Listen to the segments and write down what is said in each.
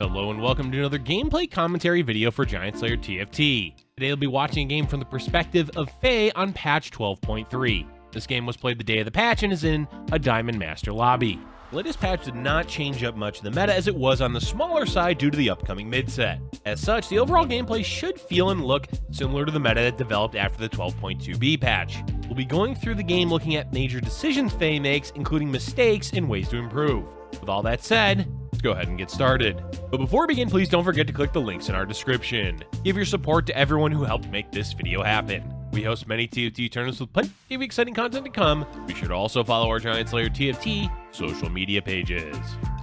Hello and welcome to another gameplay commentary video for GiantSlayerTV. Today we'll be watching a game from the perspective of Faye on patch 12.3. This game was played the day of the patch and is in a Diamond Master lobby. The latest patch did not change up much in the meta as it was on the smaller side due to the upcoming mid-set. As such, the overall gameplay should feel and look similar to the meta that developed after the 12.2b patch. We'll be going through the game looking at major decisions Faye makes, including mistakes and ways to improve. With all that said, let's go ahead and get started. But before we begin, please don't forget to click the links in our description. Give your support to everyone who helped make this video happen. We host many TFT tournaments with plenty of exciting content to come. Be sure to also follow our GiantSlayerTV social media pages.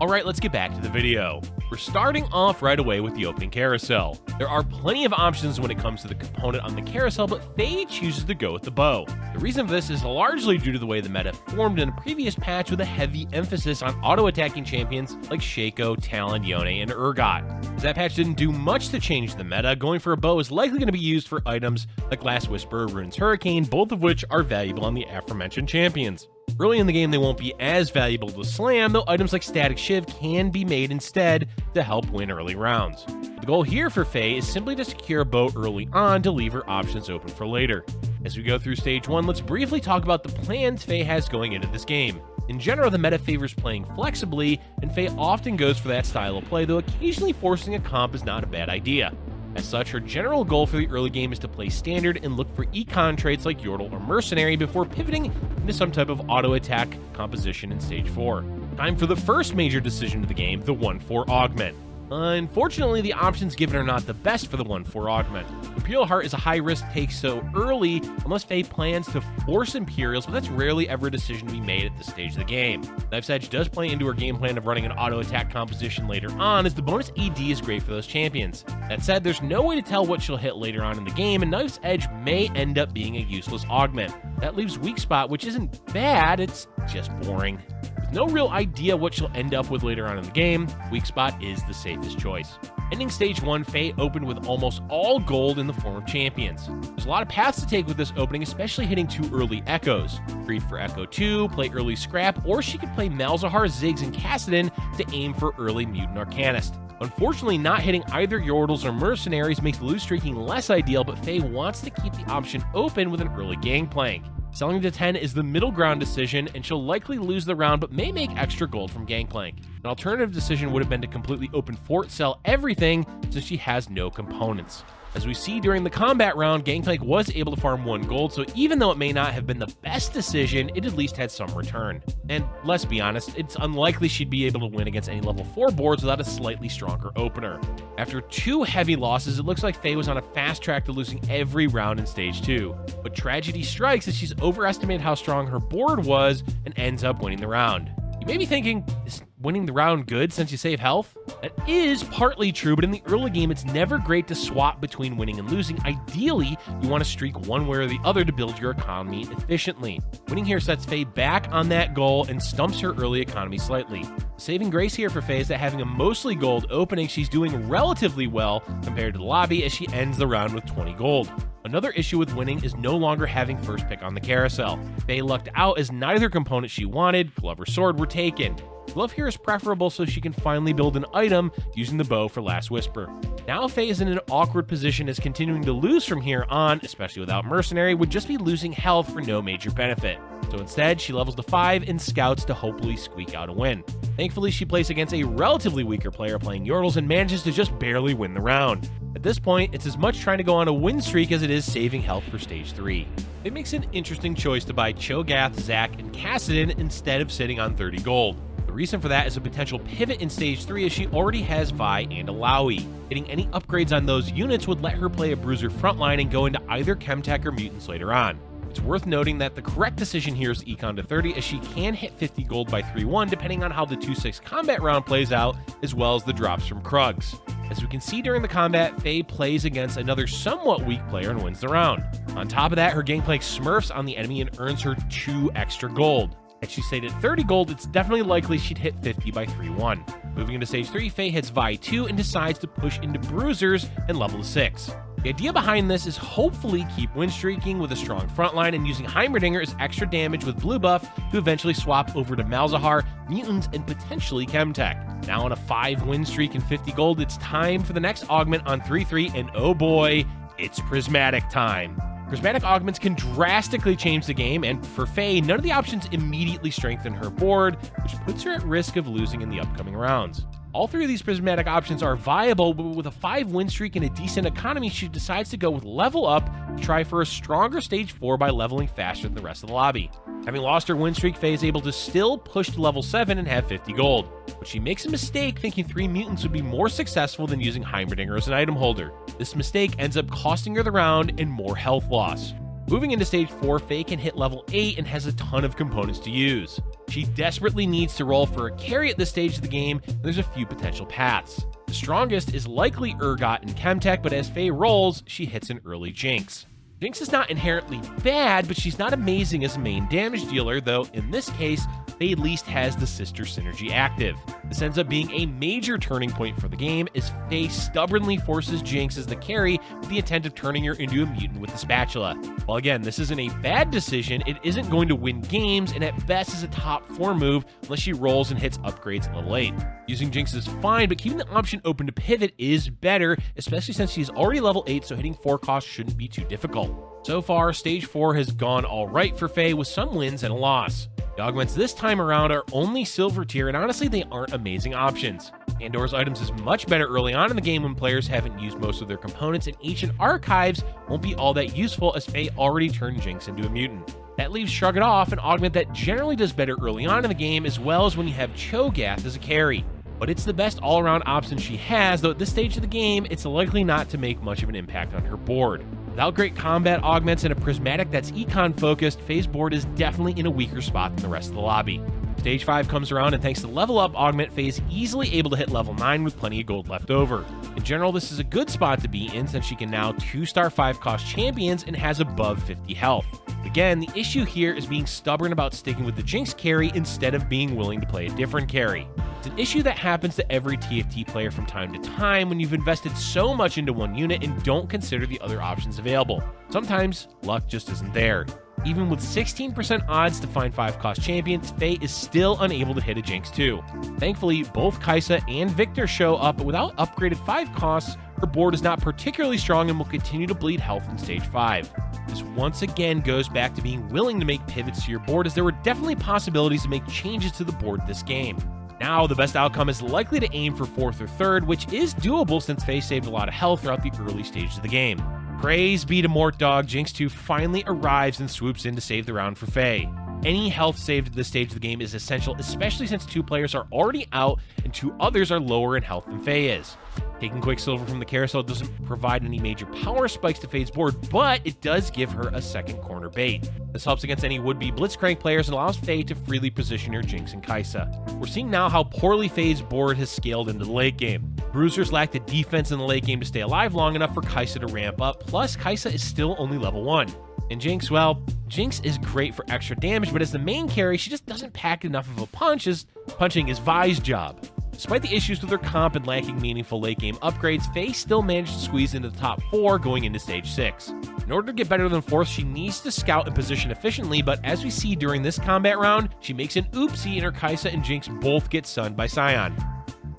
Alright, let's get back to the video. We're starting off right away with the opening carousel. There are plenty of options when it comes to the component on the carousel, but Faye chooses to go with the bow. The reason for this is largely due to the way the meta formed in a previous patch with a heavy emphasis on auto-attacking champions like Shaco, Talon, Yone, and Urgot. As that patch didn't do much to change the meta, going for a bow is likely going to be used for items like Last Whisper or Rune's Hurricane, both of which are valuable on the aforementioned champions. Early in the game, they won't be as valuable to slam, though items like Static Shiv can be made instead to help win early rounds. The goal here for Faye is simply to secure a bow early on to leave her options open for later. As we go through stage 1, let's briefly talk about the plans Faye has going into this game. In general, the meta favors playing flexibly, and Faye often goes for that style of play, though occasionally forcing a comp is not a bad idea. As such, her general goal for the early game is to play standard and look for econ traits like Yordle or Mercenary before pivoting into some type of auto-attack composition in stage 4. Time for the first major decision of the game, the 1-4 augment. Unfortunately, the options given are not the best for the 1-4 augment. Imperial Heart is a high-risk take so early unless Faye plans to force Imperials, but that's rarely ever a decision to be made at this stage of the game. Knife's Edge does play into her game plan of running an auto-attack composition later on, as the bonus AD is great for those champions. That said, there's no way to tell what she'll hit later on in the game, and Knife's Edge may end up being a useless augment. That leaves Weak Spot, which isn't bad, it's just boring. With no real idea what she'll end up with later on in the game, Weak Spot is the safest choice. Ending stage 1, Faye opened with almost all gold in the form of champions. There's a lot of paths to take with this opening, especially hitting 2 early Echoes. Grief for Echo 2, play early Scrap, or she could play Malzahar, Ziggs, and Kassadin to aim for early Mutant Arcanist. Unfortunately, not hitting either Yordles or Mercenaries makes loose streaking less ideal, but Faye wants to keep the option open with an early Gangplank. Selling to 10 is the middle ground decision, and she'll likely lose the round but may make extra gold from Gangplank. An alternative decision would have been to completely open Fort, sell everything, since she has no components. As we see during the combat round, Gangplank was able to farm 1 gold, so even though it may not have been the best decision, it at least had some return. And let's be honest, it's unlikely she'd be able to win against any level 4 boards without a slightly stronger opener. After 2 heavy losses, it looks like Faye was on a fast track to losing every round in stage 2. But tragedy strikes as she's overestimated how strong her board was and ends up winning the round. You may be thinking, is winning the round good since you save health? That is partly true, but in the early game, it's never great to swap between winning and losing. Ideally, you want to streak one way or the other to build your economy efficiently. Winning here sets Faye back on that goal and stumps her early economy slightly. The saving grace here for Faye is that having a mostly gold opening, she's doing relatively well compared to the lobby as she ends the round with 20 gold. Another issue with winning is no longer having first pick on the carousel. Faye lucked out as neither component she wanted, glove or sword, were taken. Glove here is preferable so she can finally build an item using the bow for Last Whisper. Now Faye is in an awkward position as continuing to lose from here on, especially without Mercenary, would just be losing health for no major benefit. So instead, she levels to 5 and scouts to hopefully squeak out a win. Thankfully, she plays against a relatively weaker player playing Yordles and manages to just barely win the round. At this point, it's as much trying to go on a win streak as it is saving health for stage 3. It makes an interesting choice to buy Cho'Gath, Zac, and Kassadin instead of sitting on 30 gold. The reason for that is a potential pivot in stage 3 as she already has Vi and Alawi. Getting any upgrades on those units would let her play a Bruiser frontline and go into either Chemtech or Mutants later on. It's worth noting that the correct decision here is Econ to 30 as she can hit 50 gold by 3-1 depending on how the 2-6 combat round plays out, as well as the drops from Krugs. As we can see during the combat, Faye plays against another somewhat weak player and wins the round. On top of that, her Gangplank smurfs on the enemy and earns her 2 extra gold. Had she stayed at 30 gold, it's definitely likely she'd hit 50 by 3-1. Moving into stage 3, Faye hits Vi 2 and decides to push into Bruisers and level to 6. The idea behind this is hopefully keep win streaking with a strong frontline and using Heimerdinger as extra damage with blue buff to eventually swap over to Malzahar, mutants, and potentially Chemtech. Now on a 5-win streak and 50 gold, it's time for the next augment on 3-3, and oh boy, it's Prismatic time. Prismatic augments can drastically change the game, and for Faye, none of the options immediately strengthen her board, which puts her at risk of losing in the upcoming rounds. All 3 of these prismatic options are viable, but with a 5-win streak and a decent economy, she decides to go with Level Up to try for a stronger stage 4 by leveling faster than the rest of the lobby. Having lost her win streak, Faye is able to still push to level 7 and have 50 gold. But she makes a mistake thinking 3 mutants would be more successful than using Heimerdinger as an item holder. This mistake ends up costing her the round and more health loss. Moving into stage 4, Faye can hit level 8 and has a ton of components to use. She desperately needs to roll for a carry at this stage of the game, and there's a few potential paths. The strongest is likely Urgot and Chemtech, but as Faye rolls, she hits an early Jinx. Jinx is not inherently bad, but she's not amazing as a main damage dealer, though in this case, Faye at least has the sister synergy active. This ends up being a major turning point for the game, as Faye stubbornly forces Jinx as the carry with the intent of turning her into a mutant with the spatula. While again, this isn't a bad decision, it isn't going to win games, and at best is a top 4 move unless she rolls and hits upgrades at level 8. Using Jinx is fine, but keeping the option open to pivot is better, especially since she's already level 8, so hitting 4 costs shouldn't be too difficult. So far, stage 4 has gone alright for Faye with some wins and a loss. The augments this time around are only silver tier, and honestly they aren't amazing options. Pandora's items is much better early on in the game when players haven't used most of their components, and ancient archives won't be all that useful as Faye already turned Jinx into a mutant. That leaves Shrug It Off, an augment that generally does better early on in the game, as well as when you have Cho'Gath as a carry. But it's the best all-around option she has, though at this stage of the game, it's likely not to make much of an impact on her board. Without great combat augments and a prismatic that's econ-focused, Faye's board is definitely in a weaker spot than the rest of the lobby. Stage 5 comes around, and thanks to Level Up augment, Faye is easily able to hit level 9 with plenty of gold left over. In general, this is a good spot to be in since she can now 2-star 5-cost champions and has above 50 health. Again, the issue here is being stubborn about sticking with the Jinx carry instead of being willing to play a different carry. It's an issue that happens to every TFT player from time to time when you've invested so much into one unit and don't consider the other options available. Sometimes, luck just isn't there. Even with 16% odds to find 5-cost champions, Faye is still unable to hit a Jinx 2. Thankfully, both Kaisa and Victor show up, but without upgraded 5 costs, her board is not particularly strong and will continue to bleed health in stage 5. This once again goes back to being willing to make pivots to your board, as there were definitely possibilities to make changes to the board this game. Now, the best outcome is likely to aim for 4th or 3rd, which is doable since Faye saved a lot of health throughout the early stages of the game. Praise be to Mort Dog, Jinx 2 finally arrives and swoops in to save the round for Faye. Any health saved at this stage of the game is essential, especially since 2 players are already out and 2 others are lower in health than Faye is. Taking Quicksilver from the Carousel doesn't provide any major power spikes to Faye's board, but it does give her a second corner bait. This helps against any would-be Blitzcrank players and allows Faye to freely position her Jinx and Kaisa. We're seeing now how poorly Faye's board has scaled into the late game. Bruisers lack the defense in the late game to stay alive long enough for Kaisa to ramp up, plus Kaisa is still only level 1. And Jinx, well, Jinx is great for extra damage, but as the main carry, she just doesn't pack enough of a punch, as punching is Vi's job. Despite the issues with her comp and lacking meaningful late-game upgrades, Faye still managed to squeeze into the top 4 going into stage 6. In order to get better than 4th, she needs to scout and position efficiently, but as we see during this combat round, she makes an oopsie and her Kaisa and Jinx both get stunned by Scion.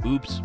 Oops.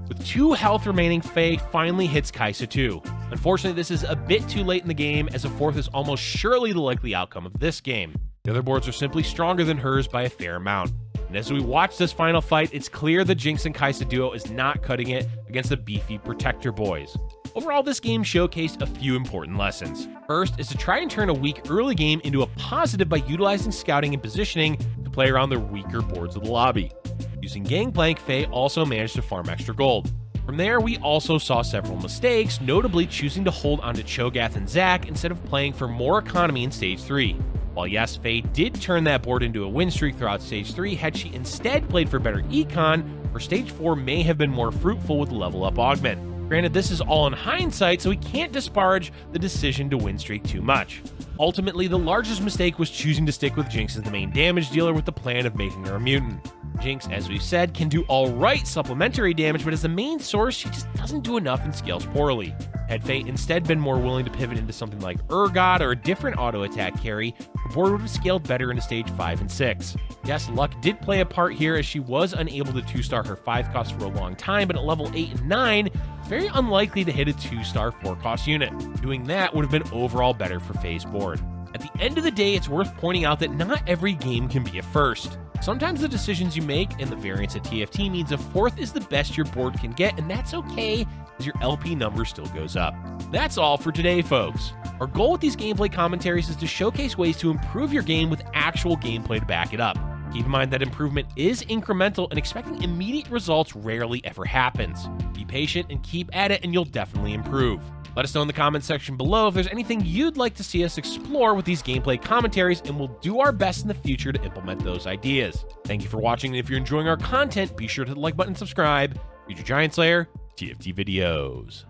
With 2 health remaining, Faye finally hits Kaisa 2. Unfortunately, this is a bit too late in the game, as a 4th is almost surely the likely outcome of this game. The other boards are simply stronger than hers by a fair amount. And as we watch this final fight, it's clear the Jinx and Kaisa duo is not cutting it against the beefy Protector boys. Overall, this game showcased a few important lessons. First is to try and turn a weak early game into a positive by utilizing scouting and positioning to play around the weaker boards of the lobby. Using Gangplank, Faye also managed to farm extra gold. From there, we also saw several mistakes, notably choosing to hold onto Cho'Gath and Zac instead of playing for more economy in Stage 3. While yes, Faye did turn that board into a win streak throughout Stage 3, had she instead played for better econ, her Stage 4 may have been more fruitful with Level Up Augment. Granted, this is all in hindsight, so we can't disparage the decision to win streak too much. Ultimately, the largest mistake was choosing to stick with Jinx as the main damage dealer with the plan of making her a mutant. Jinx, as we've said, can do alright supplementary damage, but as the main source, she just doesn't do enough and scales poorly. Had Faye instead been more willing to pivot into something like Urgot or a different auto attack carry, the board would have scaled better into stage 5 and 6. Yes, luck did play a part here as she was unable to 2-star her 5 cost for a long time, but at level 8 and 9, it's very unlikely to hit a 2-star 4 cost unit. Doing that would have been overall better for Faye's board. At the end of the day, it's worth pointing out that not every game can be a first. Sometimes the decisions you make and the variance at TFT means a 4th is the best your board can get, and that's okay as your LP number still goes up. That's all for today, folks. Our goal with these gameplay commentaries is to showcase ways to improve your game with actual gameplay to back it up. Keep in mind that improvement is incremental, and expecting immediate results rarely ever happens. Be patient and keep at it, and you'll definitely improve. Let us know in the comments section below if there's anything you'd like to see us explore with these gameplay commentaries, and we'll do our best in the future to implement those ideas. Thank you for watching, and if you're enjoying our content, be sure to hit the like button and subscribe. Future Giant Slayer TFT videos.